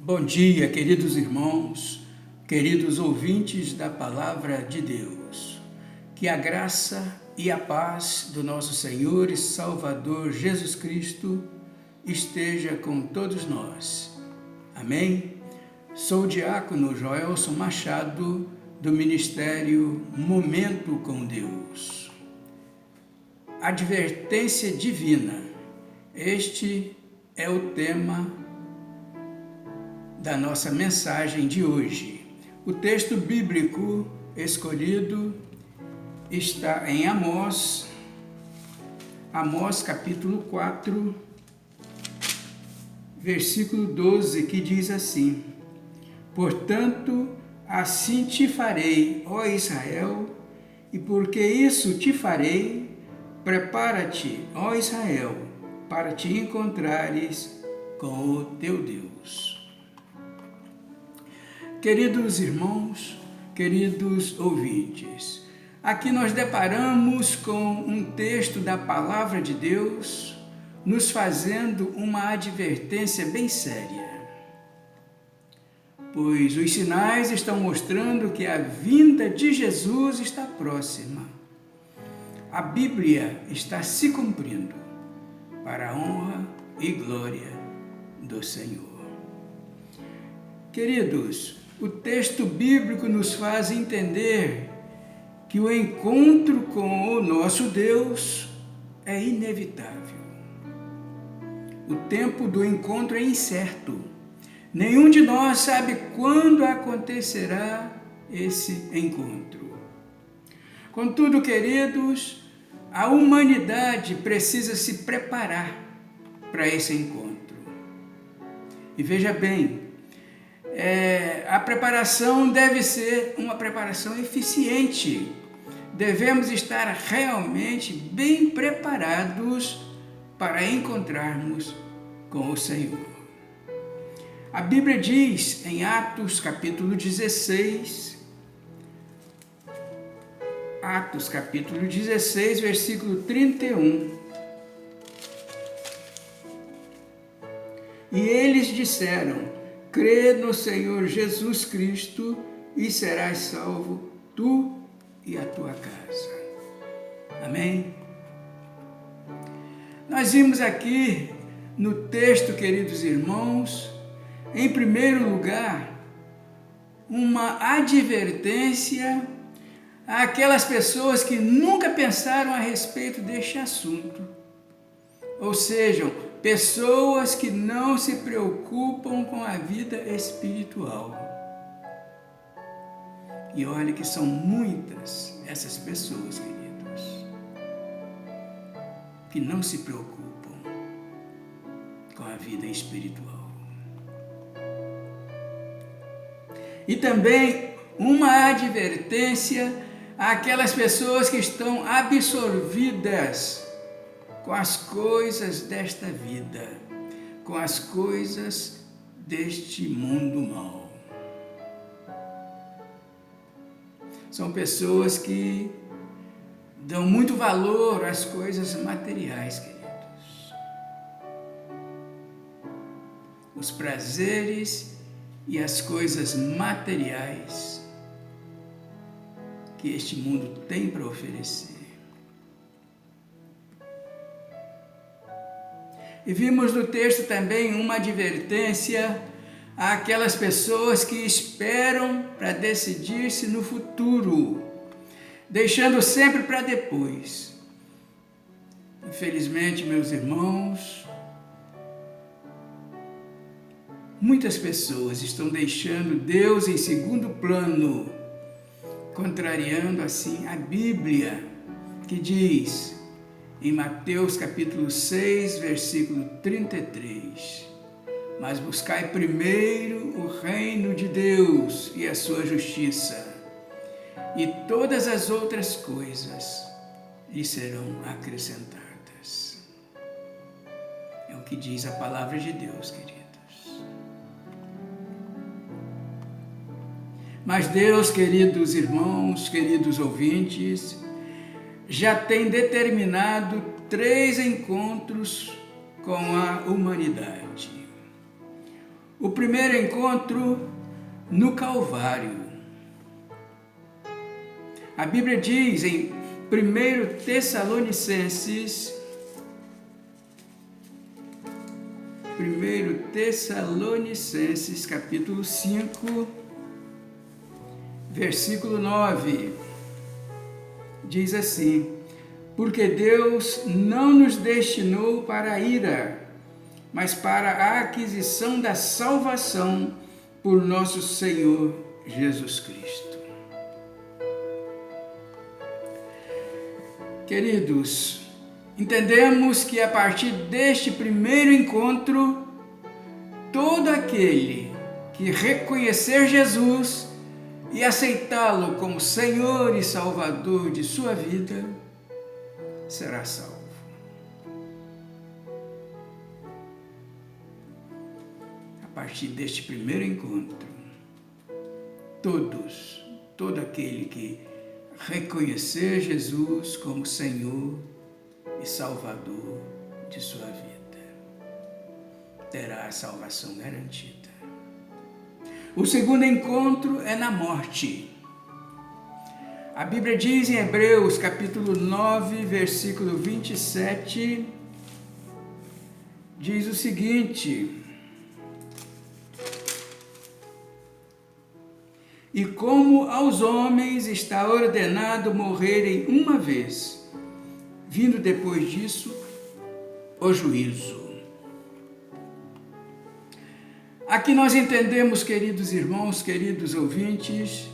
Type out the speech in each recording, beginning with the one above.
Bom dia, queridos irmãos, queridos ouvintes da Palavra de Deus. Que a graça e a paz do nosso Senhor e Salvador Jesus Cristo esteja com todos nós. Amém? Sou o diácono Joelson Machado, do Ministério Momento com Deus. Advertência divina. Este é o tema da nossa mensagem de hoje. O texto bíblico escolhido está em Amós capítulo 4, versículo 12, que diz assim: Portanto, assim te farei, ó Israel, e porque isso te farei, prepara-te, ó Israel, para te encontrares com o teu Deus. Queridos irmãos, queridos ouvintes, aqui nós deparamos com um texto da Palavra de Deus nos fazendo uma advertência bem séria, pois os sinais estão mostrando que a vinda de Jesus está próxima. A Bíblia está se cumprindo para a honra e glória do Senhor. Queridos, o texto bíblico nos faz entender que o encontro com o nosso Deus é inevitável. O tempo do encontro é incerto. Nenhum de nós sabe quando acontecerá esse encontro. Contudo, queridos, a humanidade precisa se preparar para esse encontro. E veja bem, a preparação deve ser uma preparação eficiente. Devemos estar realmente bem preparados para encontrarmos com o Senhor. A Bíblia diz em Atos capítulo 16, versículo 31. E eles disseram: crê no Senhor Jesus Cristo e serás salvo, tu e a tua casa. Amém? Nós vimos aqui no texto, queridos irmãos, em primeiro lugar, uma advertência àquelas pessoas que nunca pensaram a respeito deste assunto. Ou seja, pessoas que não se preocupam com a vida espiritual. E olha que são muitas essas pessoas, queridos, que não se preocupam com a vida espiritual. E também uma advertência àquelas pessoas que estão absorvidas com as coisas desta vida, com as coisas deste mundo mau. São pessoas que dão muito valor às coisas materiais, queridos. Os prazeres e as coisas materiais que este mundo tem para oferecer. E vimos no texto também uma advertência àquelas pessoas que esperam para decidir-se no futuro, deixando sempre para depois. Infelizmente, meus irmãos, muitas pessoas estão deixando Deus em segundo plano, contrariando assim a Bíblia, que diz em Mateus capítulo 6, versículo 33, mas buscai primeiro o reino de Deus e a sua justiça, e todas as outras coisas lhe serão acrescentadas. É o que diz a palavra de Deus, queridos. Mas Deus, queridos irmãos, queridos ouvintes, já tem determinado 3 encontros com a humanidade. o primeiro encontro no Calvário. A Bíblia diz em 1 Tessalonicenses, capítulo 5, versículo 9, diz assim: porque Deus não nos destinou para a ira, mas para a aquisição da salvação por nosso Senhor Jesus Cristo. Queridos, entendemos que a partir deste primeiro encontro, todo aquele que reconhecer Jesus e aceitá-lo como Senhor e Salvador de sua vida, será salvo. A partir deste primeiro encontro, todo aquele que reconhecer Jesus como Senhor e Salvador de sua vida, terá a salvação garantida. O segundo encontro é na morte. A Bíblia diz em Hebreus, capítulo 9, versículo 27, diz o seguinte: e como aos homens está ordenado morrerem uma vez, vindo depois disso o juízo. Aqui nós entendemos, queridos irmãos, queridos ouvintes,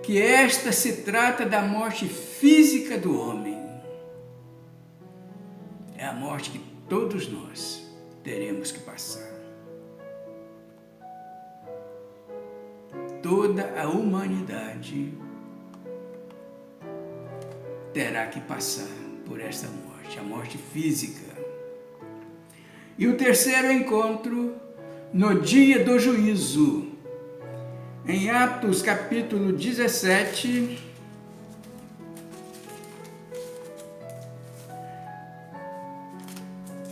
que esta se trata da morte física do homem. É a morte que todos nós teremos que passar. Toda a humanidade terá que passar por esta morte, a morte física. E o terceiro encontro, no dia do juízo. Em Atos capítulo 17,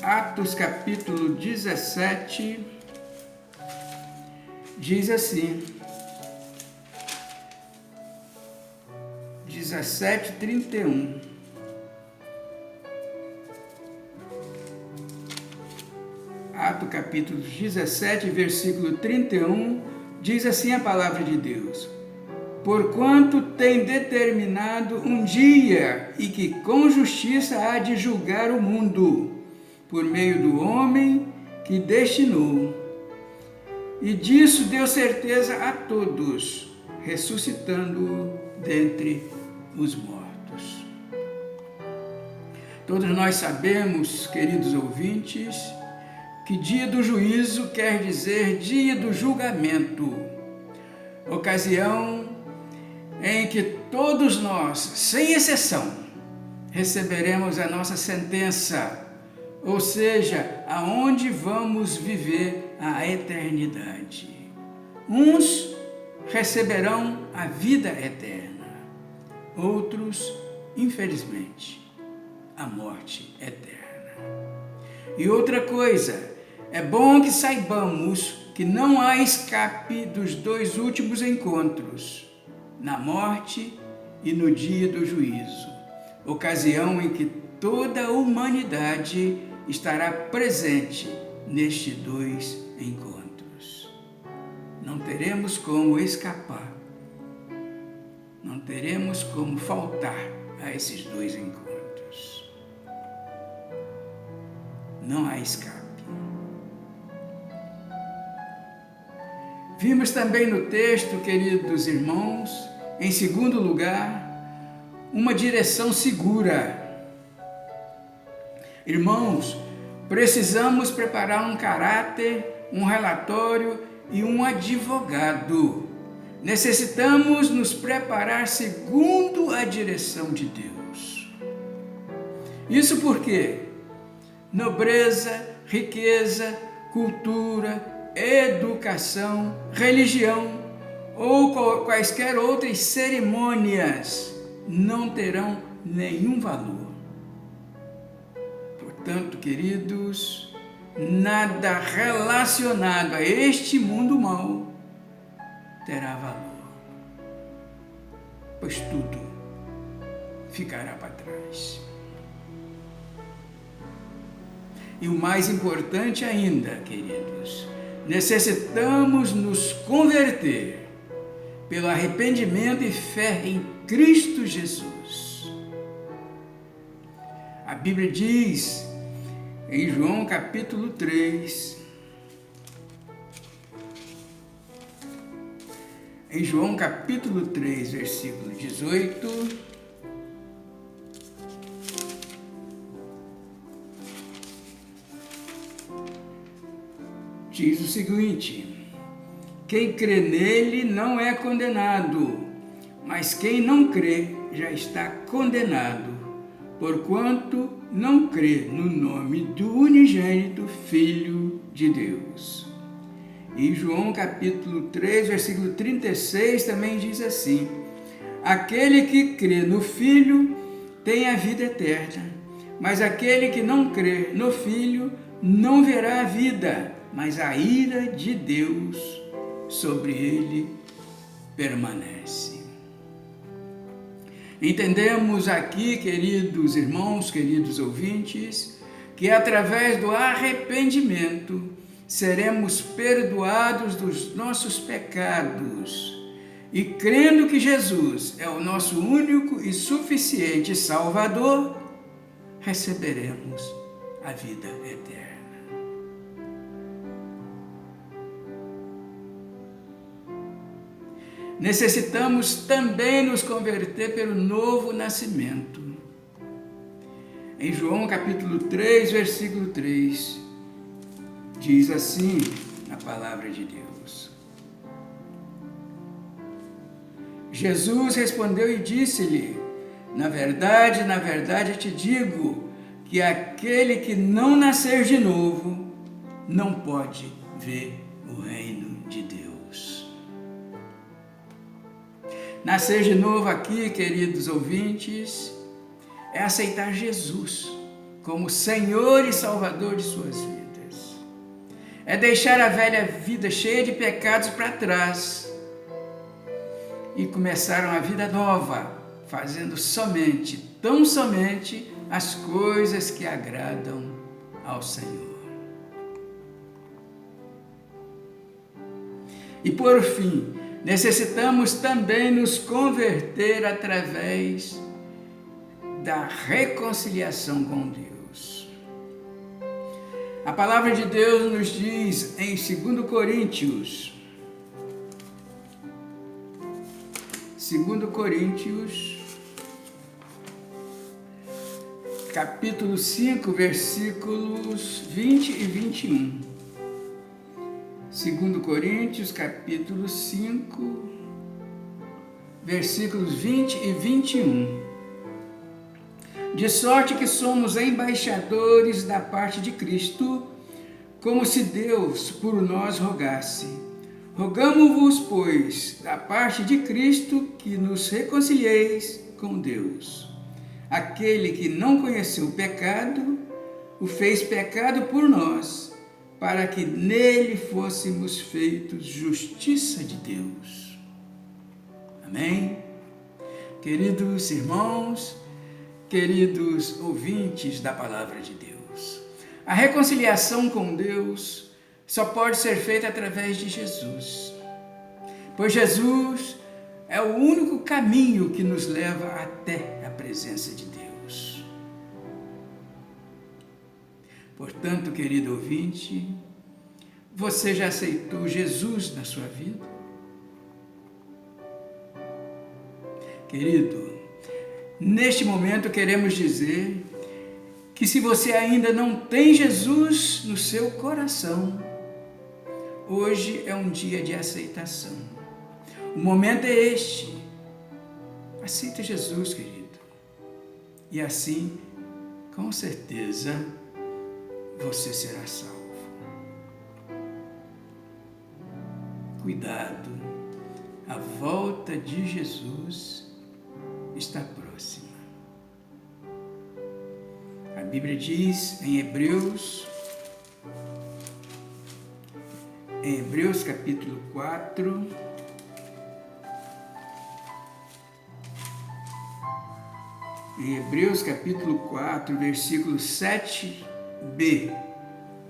Atos capítulo 17, diz assim, 17:31. Atos capítulo 17, versículo 31, diz assim a palavra de Deus: porquanto tem determinado um dia e que com justiça há de julgar o mundo, por meio do homem que destinou. E disso deu certeza a todos, ressuscitando-o dentre os mortos. Todos nós sabemos, queridos ouvintes, que dia do juízo quer dizer dia do julgamento, ocasião em que todos nós, sem exceção, receberemos a nossa sentença, ou seja, aonde vamos viver a eternidade. Uns receberão a vida eterna, outros, infelizmente, a morte eterna. E outra coisa, é bom que saibamos que não há escape dos dois últimos encontros, na morte e no dia do juízo, ocasião em que toda a humanidade estará presente nestes dois encontros. Não teremos como escapar, não teremos como faltar a esses dois encontros. Não há escape. Vimos também no texto, queridos irmãos, em segundo lugar, uma direção segura. Irmãos, precisamos preparar um caráter, um relatório e um advogado. Necessitamos nos preparar segundo a direção de Deus. Isso porque nobreza, riqueza, cultura, educação, religião ou quaisquer outras cerimônias não terão nenhum valor. Portanto, queridos, nada relacionado a este mundo mau terá valor, pois tudo ficará para trás. E o mais importante ainda, queridos, necessitamos nos converter pelo arrependimento e fé em Cristo Jesus. A Bíblia diz em João capítulo 3, versículo 18, diz o seguinte: quem crê nele não é condenado, mas quem não crê já está condenado, porquanto não crê no nome do unigênito Filho de Deus. E João capítulo 3, versículo 36 também diz assim: aquele que crê no Filho tem a vida eterna, mas aquele que não crê no Filho não verá a vida, mas a ira de Deus sobre ele permanece. Entendemos aqui, queridos irmãos, queridos ouvintes, que através do arrependimento seremos perdoados dos nossos pecados e, crendo que Jesus é o nosso único e suficiente Salvador, receberemos a vida eterna. Necessitamos também nos converter pelo novo nascimento. Em João capítulo 3, versículo 3, diz assim a palavra de Deus: Jesus respondeu e disse-lhe: na verdade te digo, que aquele que não nascer de novo não pode ver o reino de Deus. Nascer de novo aqui, queridos ouvintes, é aceitar Jesus como Senhor e Salvador de suas vidas. É deixar a velha vida cheia de pecados para trás e começar uma vida nova, fazendo tão somente, as coisas que agradam ao Senhor. E por fim, necessitamos também nos converter através da reconciliação com Deus. A palavra de Deus nos diz em 2 Coríntios, capítulo 5, versículos 20 e 21. 2 Coríntios, capítulo 5, versículos 20 e 21. De sorte que somos embaixadores da parte de Cristo, como se Deus por nós rogasse. Rogamo-vos, pois, da parte de Cristo, que nos reconcilieis com Deus. Aquele que não conheceu o pecado, o fez pecado por nós, para que nele fôssemos feitos justiça de Deus. Amém? Queridos irmãos, queridos ouvintes da palavra de Deus, a reconciliação com Deus só pode ser feita através de Jesus, pois Jesus é o único caminho que nos leva até a presença de Deus. Portanto, querido ouvinte, você já aceitou Jesus na sua vida? Querido, neste momento queremos dizer que se você ainda não tem Jesus no seu coração, hoje é um dia de aceitação. O momento é este. Aceita Jesus, querido. E assim, com certeza, você será salvo. Cuidado, a volta de Jesus está próxima. A Bíblia diz em Hebreus, em Hebreus capítulo 4, em Hebreus capítulo 4, versículo 7b,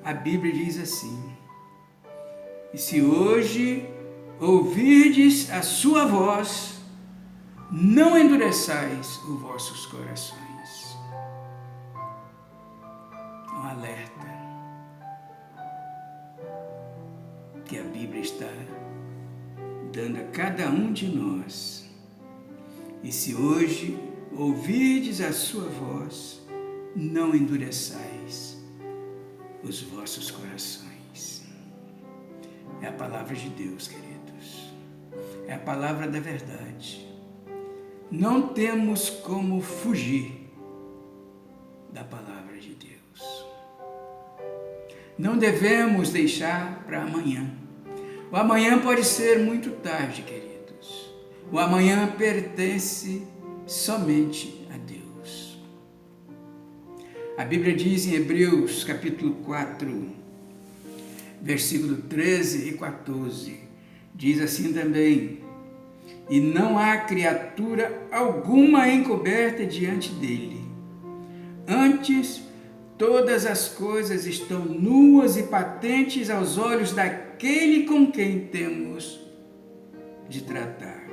a Bíblia diz assim: e se hoje ouvirdes a sua voz, não endureçais os vossos corações. Um alerta que a Bíblia está dando a cada um de nós. E se hoje ouvirdes a sua voz, não endureçais os vossos corações. É a palavra de Deus, queridos. É a palavra da verdade. Não temos como fugir da palavra de Deus. Não devemos deixar para amanhã. O amanhã pode ser muito tarde, queridos. O amanhã pertence somente a Deus. A Bíblia diz em Hebreus capítulo 4, versículo 13 e 14, diz assim também: e não há criatura alguma encoberta diante dele. Antes, todas as coisas estão nuas e patentes aos olhos daquele com quem temos de tratar.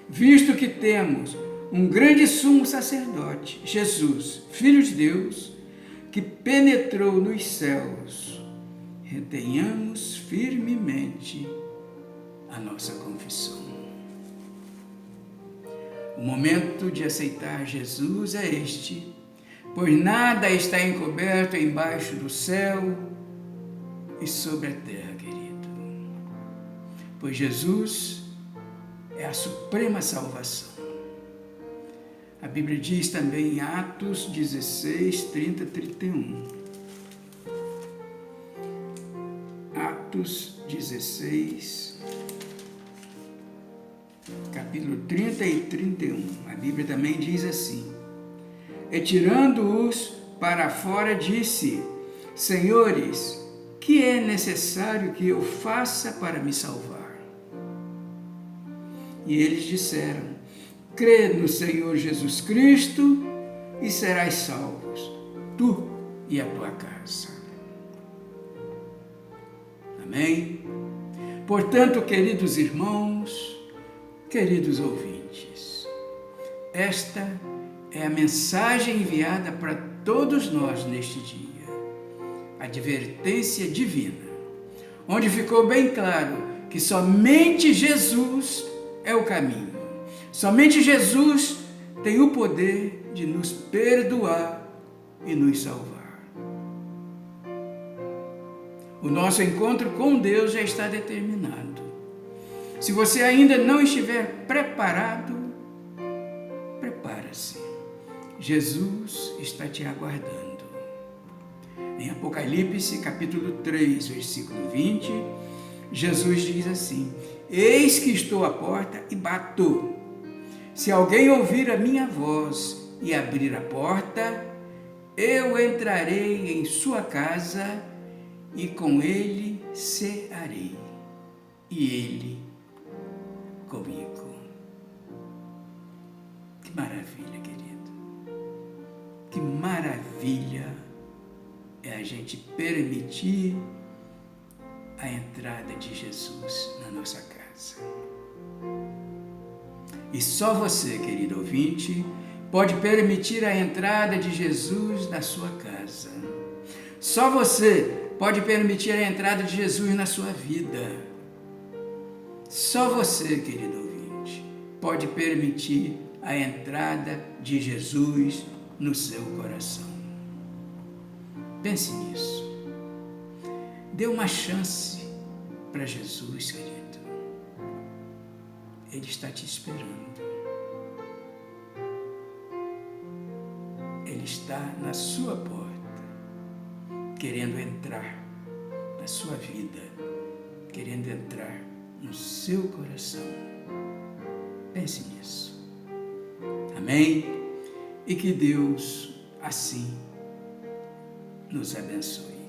Visto que temos um grande sumo sacerdote, Jesus, Filho de Deus, que penetrou nos céus, retenhamos firmemente a nossa confissão. O momento de aceitar Jesus é este, pois nada está encoberto embaixo do céu e sobre a terra, querido. Pois Jesus é a suprema salvação. A Bíblia diz também em Atos 16, 30, 31. Atos 16, capítulo 30 e 31. A Bíblia também diz assim: e tirando-os para fora, disse: Senhores, que é necessário que eu faça para me salvar? E eles disseram: crê no Senhor Jesus Cristo e serás salvos, tu e a tua casa. Amém? Portanto, queridos irmãos, queridos ouvintes, esta é a mensagem enviada para todos nós neste dia, a advertência divina, onde ficou bem claro que somente Jesus é o caminho, somente Jesus tem o poder de nos perdoar e nos salvar. O nosso encontro com Deus já está determinado. Se você ainda não estiver preparado, prepara-se. Jesus está te aguardando. Em Apocalipse, capítulo 3, versículo 20, Jesus diz assim: eis que estou à porta e bato. Se alguém ouvir a minha voz e abrir a porta, eu entrarei em sua casa e com ele cearei, e ele comigo. Que maravilha, querido. Que maravilha é a gente permitir a entrada de Jesus na nossa casa. E só você, querido ouvinte, pode permitir a entrada de Jesus na sua casa. Só você pode permitir a entrada de Jesus na sua vida. Só você, querido ouvinte, pode permitir a entrada de Jesus no seu coração. Pense nisso. Dê uma chance para Jesus, querido. Ele está te esperando. Ele está na sua porta, querendo entrar na sua vida, querendo entrar no seu coração. Pense nisso. Amém? E que Deus assim nos abençoe.